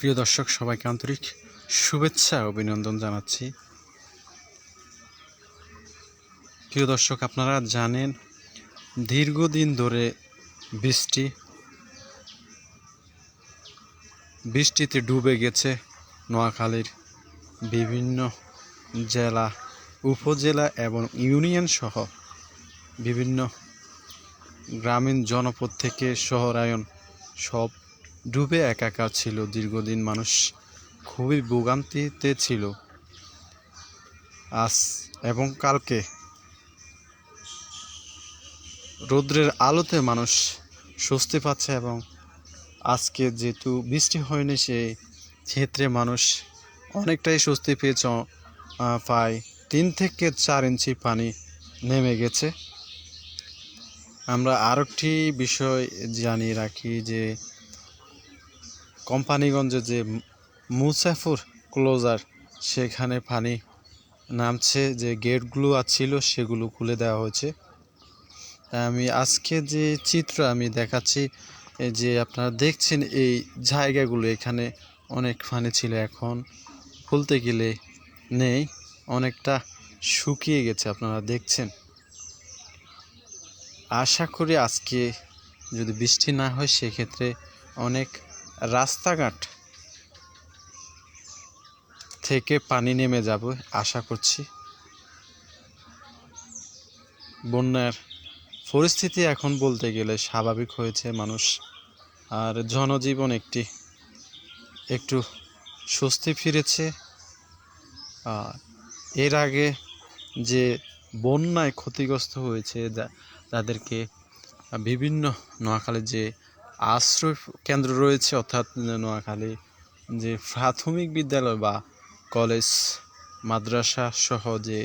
প্রিয় দর্শক, সবাইকে আন্তরিক শুভেচ্ছা ও অভিনন্দন জানাচ্ছি। প্রিয় দর্শক, আপনারা জানেন দীর্ঘদিন ধরে বৃষ্টিতে ডুবে গেছে নোয়াখালীর বিভিন্ন জেলা, উপজেলা এবং ইউনিয়ন সহ বিভিন্ন গ্রামীণ জনপদ থেকে শহরায়ন সব ডুবে একাকার ছিল। দীর্ঘদিন মানুষ খুবই ভোগান্তিতে ছিল। আজ এবং কালকে রৌদ্রের আলোতে মানুষ স্বস্তি পাচ্ছে এবং আজকে যেহেতু বৃষ্টি হয়নি সেই ক্ষেত্রে মানুষ অনেকটাই স্বস্তি পেয়েছে। প্রায় 3 থেকে 4 ইঞ্চি পানি নেমে গেছে। আমরা আরেকটি বিষয় জানিয়ে রাখি যে কোম্পানিগঞ্জে যে মুসাফুর ক্লোজার সেখানে পানি নামছে, যে গেটগুলো ছিল সেগুলো খুলে দেওয়া হয়েছে। আমি আজকে যে চিত্র আমি দেখাচ্ছি, যে আপনারা দেখছেন এই জায়গাগুলো, এখানে অনেক পানি ছিল, এখন খুলতে গেলে নেই, অনেকটা শুকিয়ে গেছে আপনারা দেখছেন। আশা করি আজকে যদি বৃষ্টি না হয় সেক্ষেত্রে অনেক রাস্তাঘাট থেকে পানি নেমে যাবে আশা করছি। বন্যার পরিস্থিতি এখন বলতে গেলে স্বাভাবিক হয়েছে, মানুষ আর জনজীবন একটু স্বস্তি ফিরেছে। এর আগে যে বন্যায় ক্ষতিগ্রস্ত হয়েছে তাদেরকে বিভিন্ন নোয়াখালীর যে আশ্রয় কেন্দ্র রয়েছে, অর্থাৎ নোয়াখালী যে প্রাথমিক বিদ্যালয় বা কলেজ মাদ্রাসা সহ যে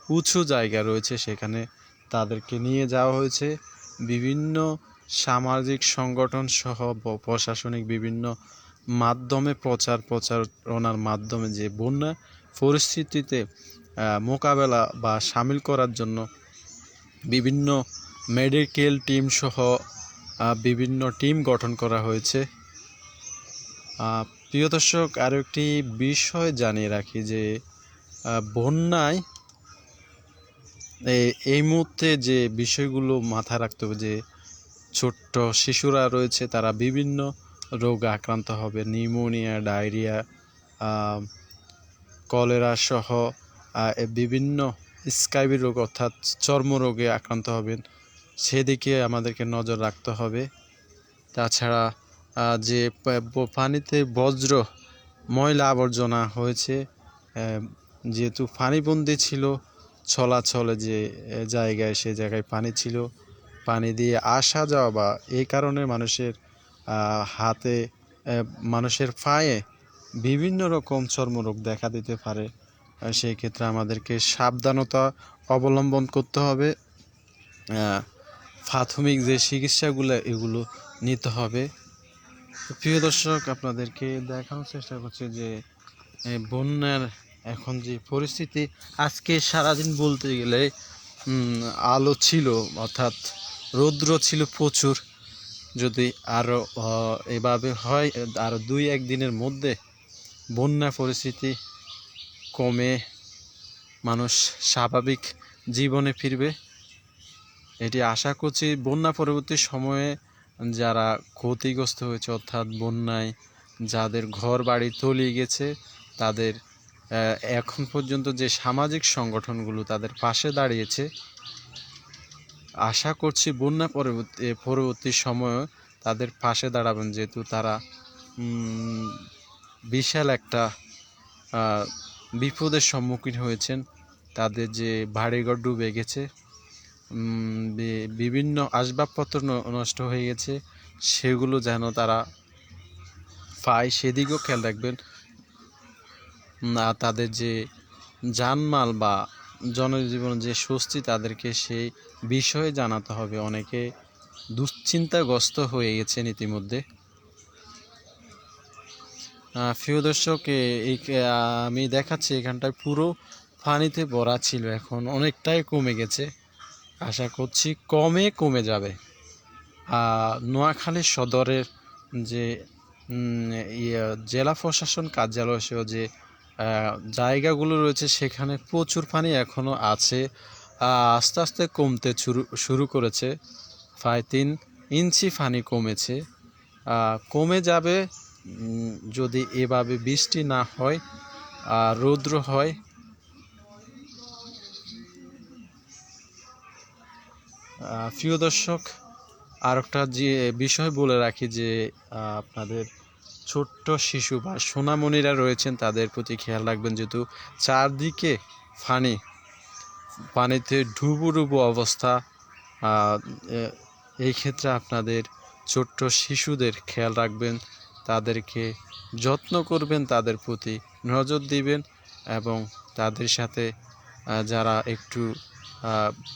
উঁচু জায়গা রয়েছে সেখানে তাদেরকে নিয়ে যাওয়া হয়েছে। বিভিন্ন সামাজিক সংগঠন সহ প্রশাসনিক বিভিন্ন মাধ্যমে প্রচারণার মাধ্যমে যে বন্যা পরিস্থিতিতে মোকাবেলা বা সামিল করার জন্য বিভিন্ন মেডিকেল টিম সহ বিভিন্ন টিম গঠন করা হয়েছে। প্রিয় দর্শক, আরও একটি বিষয় জানিয়ে রাখি যে বন্যায় এই মুহূর্তে যে বিষয়গুলো মাথায় রাখতে হবে, যে ছোট্ট শিশুরা রয়েছে তারা বিভিন্ন রোগে আক্রান্ত হবে, নিউমোনিয়া, ডায়রিয়া, কলেরা সহ বিভিন্ন স্কাইবি রোগ অর্থাৎ চর্মরোগে আক্রান্ত হবেন, সেদিকে আমাদেরকে নজর রাখতে হবে। তাছাড়া যে পানিতে বজ্র ময়লা আবর্জনা হয়েছে, যেহেতু পানিবন্দী ছিল, চলাচলে যে জায়গায় সে জায়গায় পানি ছিল, পানি দিয়ে আসা যাওয়া বা এই কারণে মানুষের হাতে, মানুষের পায়ে বিভিন্ন রকম চর্মরোগ দেখা দিতে পারে। সেই ক্ষেত্রে আমাদেরকে সাবধানতা অবলম্বন করতে হবে। প্রাথমিক যে চিকিৎসাগুলো এগুলো নিতে হবে। প্রিয় দর্শক, আপনাদেরকে দেখানোর চেষ্টা করছি যে বন্যার এখন যে পরিস্থিতি, আজকে সারাদিন বলতে গেলে আলো ছিল, অর্থাৎ রৌদ্র ছিল প্রচুর। যদি আরও এভাবে হয়, আরও 2-1 দিনের মধ্যে বন্যা পরিস্থিতি কমে মানুষ স্বাভাবিক জীবনে ফিরবে, এটি আশা করছি। বন্যা পরবর্তী সময়ে যারা ক্ষতিগ্রস্ত হয়েছে, অর্থাৎ বন্যায় যাদের ঘর বাড়ি তলিয়ে গেছে, তাদের এখন পর্যন্ত যে সামাজিক সংগঠনগুলো তাদের পাশে দাঁড়িয়েছে, আশা করছি বন্যা পরবর্তী সময়ে তাদের পাশে দাঁড়াবেন, যেহেতু তারা বিশাল একটা বিপদের সম্মুখীন হয়েছেন। তাদের যে বাড়িঘর ডুবে গেছে, বিভিন্ন আসবাবপত্র নষ্ট হয়ে গেছে, সেগুলো যেন তারা পায় সেদিকেও খেয়াল রাখবেন। তাদের যে জানমাল বা জনজীবন যে স্বস্তি, তাদেরকে সেই বিষয়ে জানাতে হবে। অনেকে দুশ্চিন্তাগ্রস্ত হয়ে গেছেন ইতিমধ্যে। প্রিয় দর্শক, আমি দেখাচ্ছি এখানটায় পুরো পানিতে ভরা ছিল, এখন অনেকটাই কমে গেছে, আশা করছি কমে যাবে। নোয়াখালী সদরের যে জেলা প্রশাসন কার্যালয় সহ যে জায়গাগুলো রয়েছে সেখানে প্রচুর পানি এখনও আছে। আস্তে আস্তে কমতে শুরু করেছে, প্রায় 3 ইঞ্চি পানি কমেছে। কমে যাবে যদি এভাবে বৃষ্টি না হয়, রৌদ্র হয়। প্রিয় দর্শক, আর একটা যে বিষয় বলে রাখি যে আপনাদের ছোট্ট শিশু বা সোনামণিরা রয়েছেন তাদের প্রতি খেয়াল রাখবেন, যেহেতু চারদিকে পানিতে ডুবো অবস্থা। এই ক্ষেত্রে আপনাদের ছোট্ট শিশুদের খেয়াল রাখবেন, তাদেরকে যত্ন করবেন, তাদের প্রতি নজর দিবেন এবং তাদের সাথে যারা একটু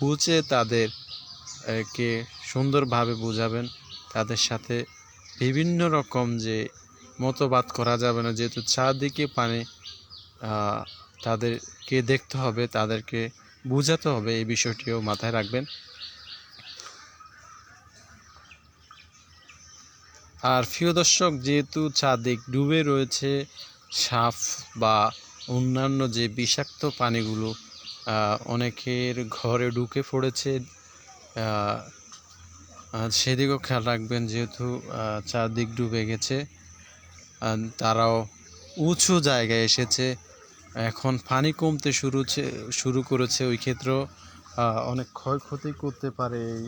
বুঝে তাদেরকে সুন্দরভাবে বোঝাবেন। তাদের সাথে বিভিন্ন রকম যে মতবাদ করা যাবে না, যেহেতু চারদিকে পানি, তাদেরকে দেখতে হবে, তাদেরকে বোঝাতে হবে, এই বিষয়টিও মাথায় রাখবেন। আর প্রিয় দর্শক, যেহেতু চারদিক ডুবে রয়েছে, সাপ বা অন্যান্য যে বিষাক্ত পানিগুলো অনেকের ঘরে ঢুকে পড়েছে, সেদিকেও খেয়াল রাখবেন। যেহেতু চারদিক ডুবে গেছে, তারাও উঁচু জায়গায় এসেছে, এখন পানি কমতে শুরু করেছে, ওই ক্ষেত্রেও অনেক ক্ষয়ক্ষতি করতে পারে এই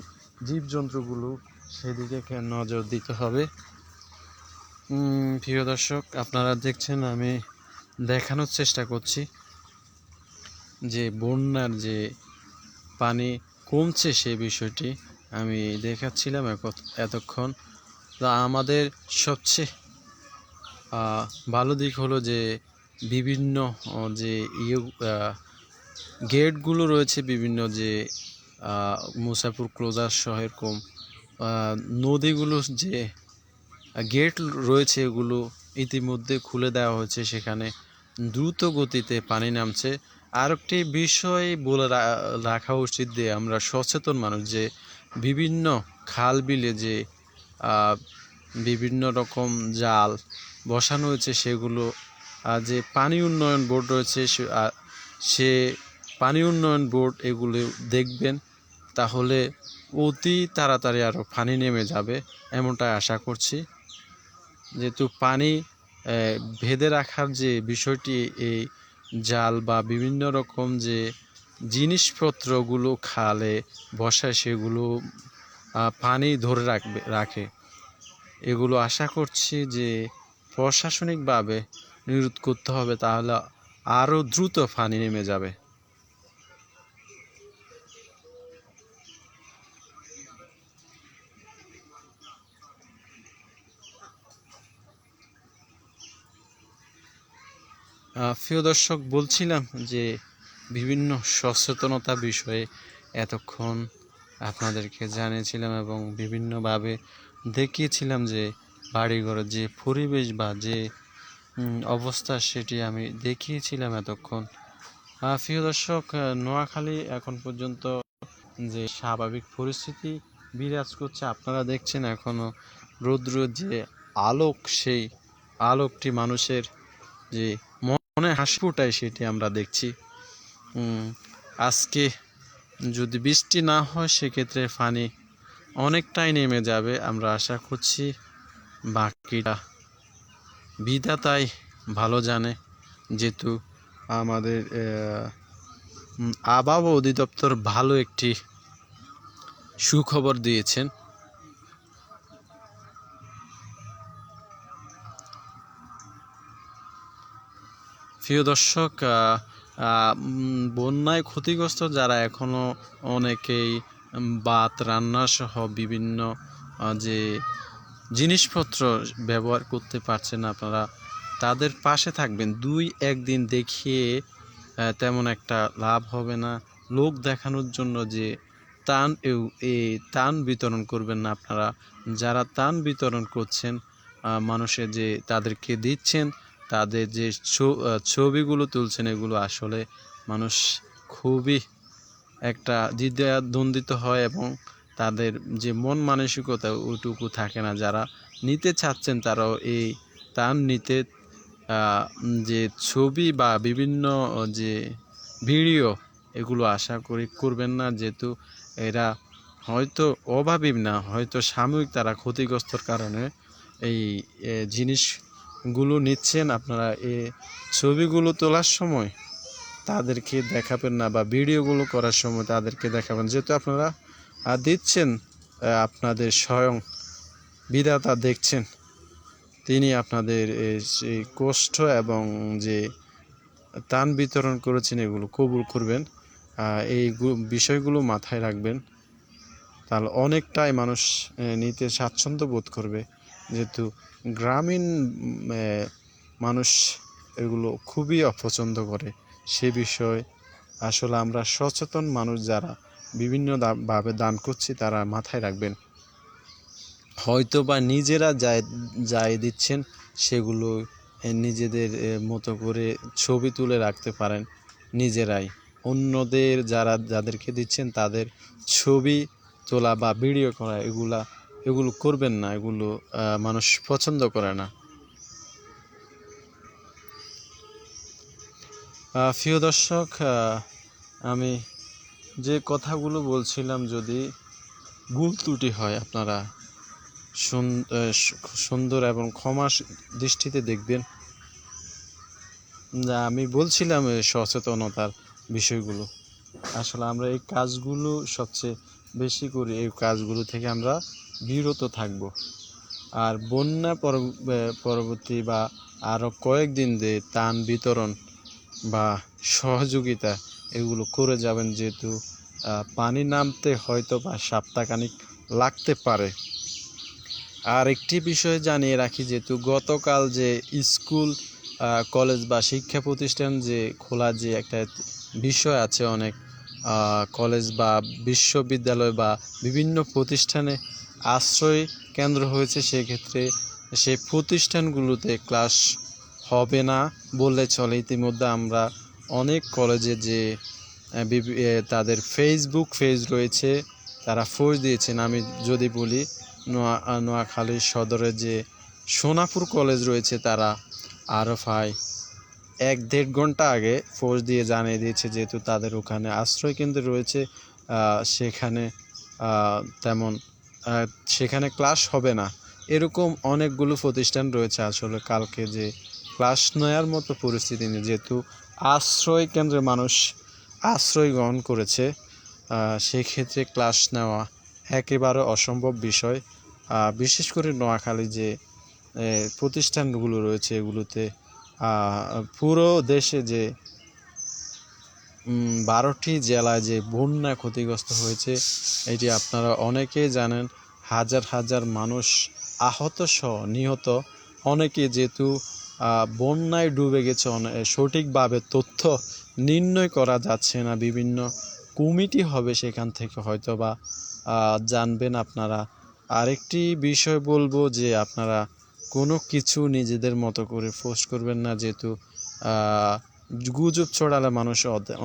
জীবজন্তুগুলো, সেদিকে নজর দিতে হবে। প্রিয় দর্শক, আপনারা দেখছেন আমি দেখানোর চেষ্টা করছি যে বন্যার যে পানি কমছে সেই বিষয়টি আমি দেখাচ্ছিলাম এতক্ষণ। আমাদের সবচেয়ে ভালো দিক হলো যে বিভিন্ন যে গেটগুলো রয়েছে, বিভিন্ন যে মুসাফির ক্লোজার সহ এরকম নদীগুলো যে গেট রয়েছে এগুলো ইতিমধ্যে খুলে দেওয়া হয়েছে, সেখানে দ্রুত গতিতে পানি নামছে। আর একটি বিষয় বলে রাখা উচিত যে আমরা সচেতন মানুষ, যে বিভিন্ন খাল বিলে যে বিভিন্ন রকম জাল বসানো হয়েছে, সেগুলো যে পানি উন্নয়ন বোর্ড রয়েছে সে পানি উন্নয়ন বোর্ড এগুলো দেখবেন, তাহলে অতি তাড়াতাড়ি আরও পানি নেমে যাবে, এমনটাই আশা করছি। যেহেতু পানি ভেদে রাখার যে বিষয়টি, এই জাল বা বিভিন্ন রকম যে জিনিসপত্রগুলো খালে বসায় সেগুলো পানি ধরে রাখে, এগুলো আশা করছি যে প্রশাসনিকভাবে নিরোধ করতে হবে, তাহলে আরও দ্রুত পানি নেমে যাবে। প্রিয় দর্শক, বলছিলাম যে বিভিন্ন সচেতনতা বিষয়ে এতক্ষণ আপনাদেরকে জানিয়েছিলাম এবং বিভিন্নভাবে দেখিয়েছিলাম যে বাড়িঘরের যে পরিবেশ বা যে অবস্থা সেটি আমি দেখিয়েছিলাম এতক্ষণ। প্রিয় দর্শক, নোয়াখালী এখন পর্যন্ত যে স্বাভাবিক পরিস্থিতি বিরাজ করছে, আপনারা দেখছেন এখনও রৌদ্র যে আলোক, সেই আলোকটি মানুষের যে মনে হাসি ফোটায় সেটি আমরা দেখছি। আজকে যদি বৃষ্টি না হয় সেক্ষেত্রে পানি অনেকটাই নেমে যাবে, আমরা আশা করছি। বাকিটা বিধাতাই ভালো জানে, যেহেতু আমাদের আবহাওয়া অধিদপ্তর ভালো একটি সুখবর দিয়েছেন। প্রিয় দর্শক, বন্যায় ক্ষতিগ্রস্ত যারা এখনও অনেকেই ভাত রান্না সহ বিভিন্ন যে জিনিসপত্র ব্যবহার করতে পারছে না, আপনারা তাদের পাশে থাকবেন। 2-1 দিন দেখিয়ে তেমন একটা লাভ হবে না, লোক দেখানোর জন্য যে ত্রাণ বিতরণ করবেন না। আপনারা যারা ত্রাণ বিতরণ করছেন মানুষের, যে তাদেরকে দিচ্ছেন, তাদের যে ছবিগুলো তুলছেন, এগুলো আসলে মানুষ খুবই একটা দ্বিধাদ্বন্দ্বিত হয় এবং তাদের যে মন মানসিকতা ওইটুকু থাকে না। যারা নিতে চাচ্ছেন তারাও এই ত্রাণ নিতে যে ছবি বা বিভিন্ন যে ভিডিও এগুলো আশা করি করবেন না, যেহেতু এরা হয়তো অভাবী না, হয়তো সাময়িক তারা ক্ষতিগ্রস্তর কারণে এই জিনিসগুলো নিচ্ছেন। আপনারা এই ছবিগুলো তোলার সময় তাদেরকে দেখাবেন না, বা ভিডিওগুলো করার সময় তাদেরকে দেখাবেন, যেহেতু আপনারা দিচ্ছেন, আপনাদের স্বয়ং বিধাতা দেখছেন, তিনি আপনাদের সেই কষ্ট এবং যে ত্রাণ বিতরণ করেছেন এগুলো কবুল করবেন। এই বিষয়গুলো মাথায় রাখবেন, তাহলে অনেকটাই মানুষ নিতে স্বাচ্ছন্দ্য বোধ করবে, যেহেতু গ্রামীণ মানুষ এগুলো খুবই অপছন্দ করে। সে বিষয়ে আসলে আমরা সচেতন মানুষ যারা বিভিন্ন ভাবে দান করছি তারা মাথায় রাখবেন। হয়তো বা নিজেরা যাই দিচ্ছেন সেগুলো নিজেদের মতো করে ছবি তুলে রাখতে পারেন নিজেরাই। অন্যদের যাদেরকে দিচ্ছেন তাদের ছবি তোলা বা ভিডিও করা এগুলো করবেন না, এগুলো মানুষ পছন্দ করে না। প্রিয় দর্শক, আমি যে কথাগুলো বলছিলাম যদি ভুল ত্রুটি হয় আপনারা সুন্দর এবং ক্ষমা দৃষ্টিতে দেখবেন। আমি বলছিলাম সচেতনতার বিষয়গুলো, আসলে আমরা এই কাজগুলো সবচেয়ে বেশি করি, এই কাজগুলো থেকে আমরা বিরত থাকব। আর বন্যা পরবর্তী বা আরও কয়েকদিন যে ত্রাণ বিতরণ বা সহযোগিতা এগুলো করে যাবেন, যেহেতু পানি নামতে হয়তো বা সপ্তাহখানিক লাগতে পারে। আর একটি বিষয় জানিয়ে রাখি, যেহেতু গতকাল যে স্কুল কলেজ বা শিক্ষা প্রতিষ্ঠান যে খোলা যে একটা বিষয় আছে, অনেক কলেজ বা বিশ্ববিদ্যালয় বা বিভিন্ন প্রতিষ্ঠানে আশ্রয় কেন্দ্র হয়েছে, সেক্ষেত্রে সেই প্রতিষ্ঠানগুলোতে ক্লাস হবে না বললে চলে। ইতিমধ্যে আমরা অনেক কলেজে যে তাদের ফেসবুক পেজ রয়েছে তারা পোস্ট দিয়েছেন। আমি যদি বলি নোয়াখালী সদরে যে সোনাপুর কলেজ রয়েছে, তারা আরও প্রায় 1-1.5 ঘন্টা আগে পোস্ট দিয়ে জানিয়ে দিয়েছে, যেহেতু তাদের ওখানে আশ্রয় কেন্দ্র রয়েছে, সেখানে তেমন সেখানে ক্লাস হবে না। এরকম অনেকগুলো প্রতিষ্ঠান রয়েছে আসলে কালকে যে ক্লাস নেওয়ার মতো পরিস্থিতি নেই, যেহেতু আশ্রয় কেন্দ্রে মানুষ আশ্রয় গ্রহণ করেছে, সেক্ষেত্রে ক্লাস নেওয়া একেবারে অসম্ভব বিষয়। বিশেষ করে নোয়াখালী যে প্রতিষ্ঠানগুলো রয়েছে এগুলোতে পুরো দেশে যে 12টি জেলায় যে বন্যা ক্ষতিগ্রস্ত হয়েছে এটি আপনারা অনেকেই জানেন। হাজার হাজার মানুষ আহত সহ নিহত অনেকে, যেহেতু বন্যায় ডুবে গেছে, সঠিকভাবে তথ্য নির্ণয় করা যাচ্ছে না। বিভিন্ন কমিটি হবে, সেখান থেকে হয়তো বা জানবেন আপনারা। আরেকটি বিষয় বলবো যে আপনারা কোনো কিছু নিজেদের মতো করে পোস্ট করবেন না, যেহেতু গুজব ছড়ালে মানুষ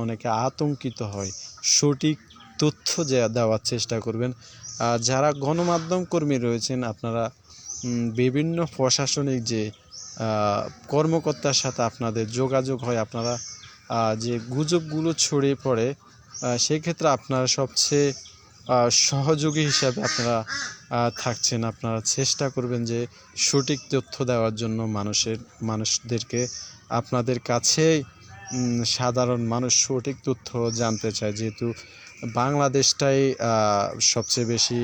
অনেকে আতঙ্কিত হয়। সঠিক তথ্য দেওয়ার চেষ্টা করবেন। যারা গণমাধ্যম কর্মী রয়েছেন আপনারা বিভিন্ন প্রশাসনিক যে কর্মকর্তার সাথে আপনাদের যোগাযোগ হয়, আপনারা যে গুজবগুলো ছড়িয়ে পড়ে সেক্ষেত্রে আপনারা সবচেয়ে সহযোগী হিসাবে আপনারা থাকছেন। আপনারা চেষ্টা করবেন যে সঠিক তথ্য দেওয়ার জন্য মানুষদেরকে। আপনাদের কাছে সাধারণ মানুষ সঠিক তথ্য জানতে চায়, যেহেতু বাংলাদেশটাই সবচেয়ে বেশি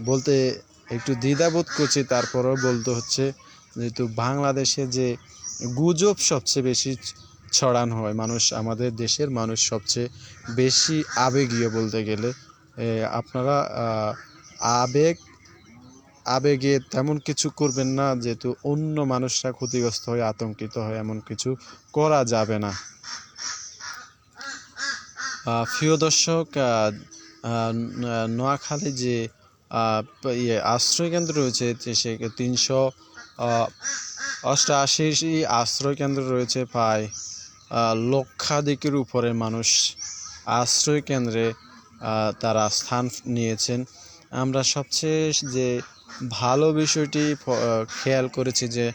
বলতে একটু দ্বিধাবোধ করছি, তারপরেও বলতে হচ্ছে, যেহেতু বাংলাদেশে যে গুজব সবচেয়ে বেশি ছড়ানো হয়, আমাদের দেশের মানুষ সবচেয়ে বেশি আবেগীয় বলতে গেলে। আপনারা আবেগে তেমন কিছু করবেন না, যেহেতু অন্য মানুষরা ক্ষতিগ্রস্ত হয় আতঙ্কিত হয়, এমন কিছু করা যাবে না। প্রিয় দর্শক, নোয়াখালী যে আশ্রয় কেন্দ্র রয়েছে সে 388 আশ্রয় কেন্দ্র রয়েছে। প্রায় লক্ষাধিকের উপরে মানুষ আশ্রয় কেন্দ্রে তারা স্থান নিয়েছেন। আমরা সবচেয়ে যে ভালো বিষয়টি খেয়াল করেছি যে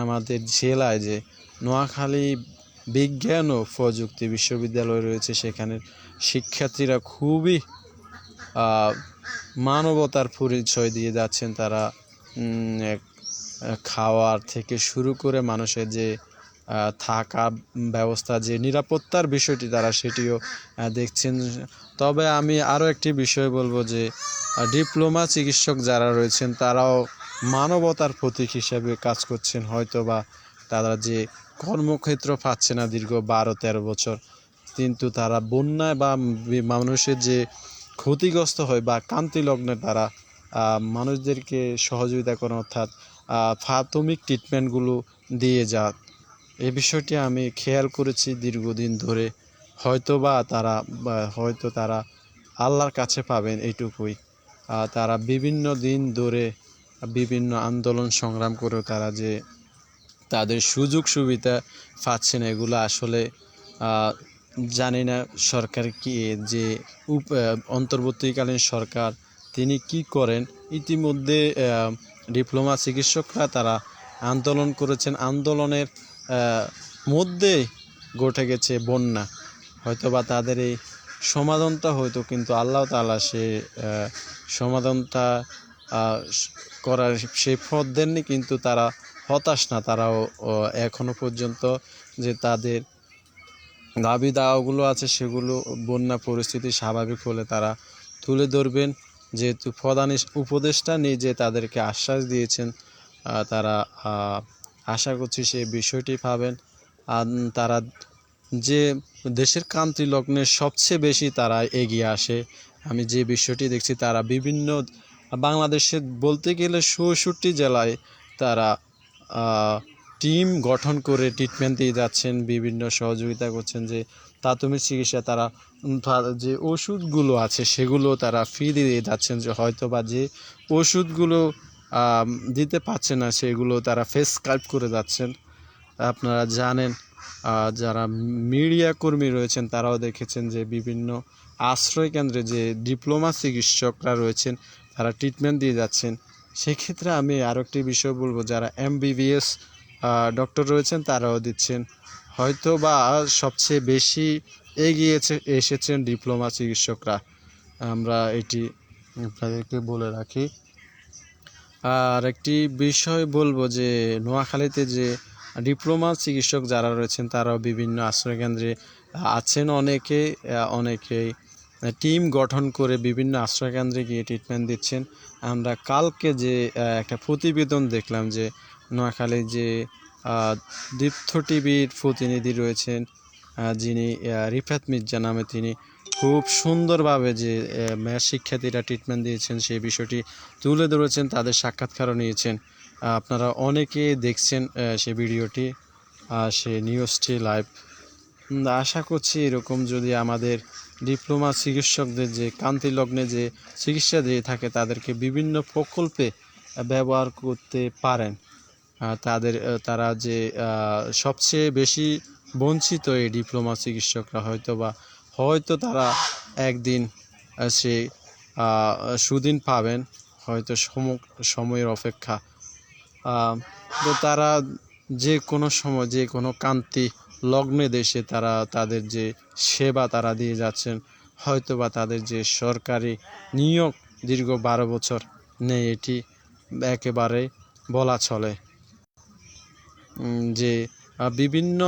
আমাদের জেলায় যে নোয়াখালী বিজ্ঞান ও প্রযুক্তি বিশ্ববিদ্যালয় রয়েছে, সেখানের শিক্ষার্থীরা খুবই মানবতার পরিচয় দিয়ে যাচ্ছেন। তারা খাওয়ার থেকে শুরু করে মানুষের যে থাকা ব্যবস্থা, যে নিরাপত্তার বিষয়টি তারা সেটিও দেখছেন। তবে আমি আরও একটি বিষয় বলবো যে ডিপ্লোমা চিকিৎসক যারা রয়েছেন তারাও মানবতার প্রতীক হিসেবে কাজ করছেন। হয়তো বা তারা যে কর্মক্ষেত্র পাচ্ছে না দীর্ঘ 12-13 বছর, কিন্তু তারা বন্যায় বা মানুষের যে ক্ষতিগ্রস্ত হয় বা ক্রান্তি লগ্নে তারা মানুষদেরকে সহযোগিতা করেন, অর্থাৎ প্রাথমিক ট্রিটমেন্টগুলো দিয়ে যান। এই বিষয়টি আমি খেয়াল করেছি দীর্ঘদিন ধরে। হয়তো তারা আল্লাহর কাছে পাবেন এইটুকুই। তারা বিভিন্ন দিন ধরে বিভিন্ন আন্দোলন সংগ্রাম করেও তারা যে তাদের সুযোগ সুবিধা পাচ্ছেন, এগুলো আসলে জানি না সরকার কি, যে অন্তর্বর্তীকালীন সরকার তিনি কি করেন। ইতিমধ্যে ডিপ্লোমা চিকিৎসকরা তারা আন্দোলন করেছেন, আন্দোলনের মধ্যে ঘটে গেছে বন্যা। হয়তোবা তাদের এই সমাধানটা হয়তো, কিন্তু আল্লাহ তাআলা সে সমাধানটা করার সেই পথ দেননি। কিন্তু তারা হতাশ না, তারাও এখনো পর্যন্ত যে তাদের দাবি দাওয়াগুলো আছে সেগুলো বন্যা পরিস্থিতি স্বাভাবিক হলে তারা তুলে ধরবেন। যেহেতু প্রধান উপদেষ্টা নিজে তাদেরকে আশ্বাস দিয়েছেন, তারা আশা করছি সেই বিষয়টি পাবেন। আর তারা যে দেশের ক্রান্তি লগ্নে সবচেয়ে বেশি তারা এগিয়ে আসে। আমি যে বিষয়টি দেখছি, তারা বিভিন্ন বাংলাদেশে বলতে গেলে ৬৪ জেলায় তারা টিম গঠন করে ট্রিটমেন্ট দিয়ে যাচ্ছেন, বিভিন্ন সহযোগিতা করছেন। যে প্রাথমিক চিকিৎসা, তারা যে ওষুধগুলো আছে সেগুলো তারা ফ্রি দিয়ে যাচ্ছেন। যে হয়তো বা যে ওষুধগুলো দিতে পারছে না সেগুলো তারা প্রেসক্রাইব করে যাচ্ছেন। আপনারা জানেন, যারা মিডিয়া কর্মী রয়েছেন তারাও দেখেছেন যে বিভিন্ন আশ্রয় কেন্দ্রে যে ডিপ্লোমা চিকিৎসকরা রয়েছেন তারা ট্রিটমেন্ট দিয়ে যাচ্ছেন। সেক্ষেত্রে আমি আরও একটি বিষয় বলবো, যারা MBBS ডক্টর রয়েছেন তারাও দিচ্ছেন। হয়তো বা সবচেয়ে বেশি এগিয়ে এসেছেন ডিপ্লোমা চিকিৎসকরা, আমরা এটি আপনাদেরকে বলে রাখি। আর একটি বিষয় বলবো যে নোয়াখালীতে যে ডিপ্লোমা চিকিৎসক যারা রয়েছেন তারাও বিভিন্ন আশ্রয়কেন্দ্রে আছেন। অনেকেই টিম গঠন করে বিভিন্ন আশ্রয়কেন্দ্রে গিয়ে ট্রিটমেন্ট দিচ্ছেন। আমরা কালকে যে একটা প্রতিবেদন দেখলাম যে নোয়াখালীর যে দীপ্ত টিভির প্রতিনিধি রয়েছেন, যিনি রিফাত মির্জা নামে, তিনি খুব সুন্দরভাবে যে শিক্ষার্থীরা ট্রিটমেন্ট দিয়েছেন সেই বিষয়টি তুলে ধরেছেন, তাদের সাক্ষাৎকারও নিয়েছেন। আপনারা অনেকে দেখছেন সে ভিডিওটি, সে নিউজটি লাইভ। আশা করছি এরকম যদি আমাদের ডিপ্লোমা চিকিৎসকদের যে ক্রান্তি লগ্নে যে চিকিৎসা দিয়ে থাকে তাদেরকে বিভিন্ন প্রকল্পে ব্যবহার করতে পারেন, তারা যে সবচেয়ে বেশি বঞ্চিত এই ডিপ্লোমা চিকিৎসকরা, হয়তো তারা একদিন সে সুদিন পাবেন, হয়তো সময়ের অপেক্ষা। তো তারা যে কোনো সময় যে কোনো ক্রান্তি লগ্নে দেশে তারা তাদের যে সেবা তারা দিয়ে যাচ্ছেন। হয়তোবা তাদের যে সরকারি নিয়োগ দীর্ঘ 12 বছর নেই, এটি একেবারে বলা চলে। যে বিভিন্ন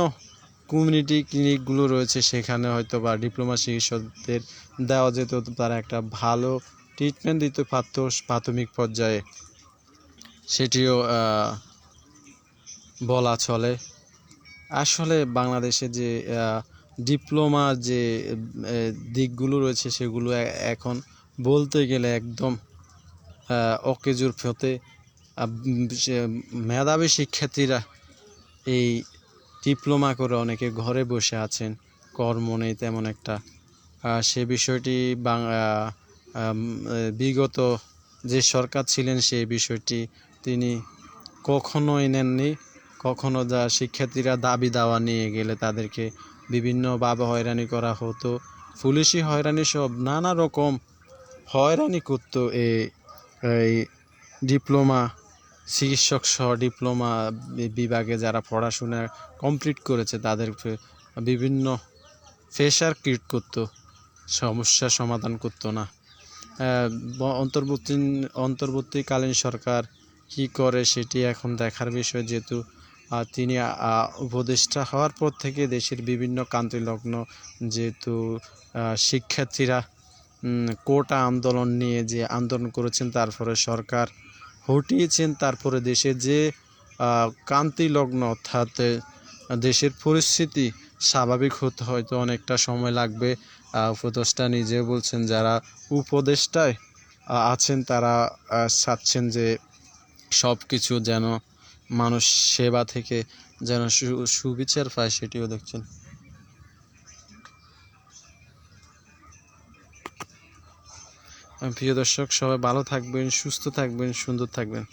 কমিউনিটি ক্লিনিকগুলো রয়েছে সেখানে হয়তোবা ডিপ্লোমা চিকিৎসকদের দেওয়া যেত, তারা একটা ভালো ট্রিটমেন্ট দিতে পারত প্রাথমিক পর্যায়ে, সেটিও বলা চলে। আসলে বাংলাদেশে যে ডিপ্লোমা যে দিকগুলো রয়েছে সেগুলো এখন বলতে গেলে একদম অকেজোর ফতে। মেধাবী শিক্ষার্থীরা এই ডিপ্লোমা করে অনেকে ঘরে বসে আছেন, কর্ম নেই তেমন একটা। সে বিষয়টি বিগত যে সরকার ছিলেন সেই বিষয়টি তিনি কখনোই নেননি। কখনো শিক্ষার্থীরা দাবি দাওয়া নিয়ে গেলে তাদেরকে বিভিন্নভাবে হয়রানি করা হতো। পুলিশি হয়রানি সব নানা রকম হয়রানি করতো এই ডিপ্লোমা চিকিৎসক সহ ডিপ্লোমা বিভাগে যারা পড়াশোনা কমপ্লিট করেছে তাদের বিভিন্ন প্রেশার ক্রিয়েট করতো, সমস্যার সমাধান করতো না। অন্তর্বর্তীকালীন সরকার কি করে সেটি এখন দেখার বিষয়, যেহেতু তিনি উপদেষ্টা হওয়ার পর থেকে দেশের বিভিন্ন কান্তিলগ্ন, যেহেতু শিক্ষার্থীরা কোটা আন্দোলন নিয়ে যে আন্দোলন করেছেন, তারপরে সরকার হটিয়েছেন, তারপরে দেশে যে কান্তিলগ্ন অর্থাৎ দেশের পরিস্থিতি স্বাভাবিক হতে হয়তো অনেকটা সময় লাগবে। উপদেষ্টা নিজেও বলছেন, যারা উপদেষ্টায় আছেন তারা চাচ্ছেন যে সব কিছু যেন মানুষ সেবা থেকে যেন সুবিচার পায়, সেটিও দেখছেন। প্রিয় দর্শক, সবাই ভালো থাকবেন, সুস্থ থাকবেন, সুন্দর থাকবেন।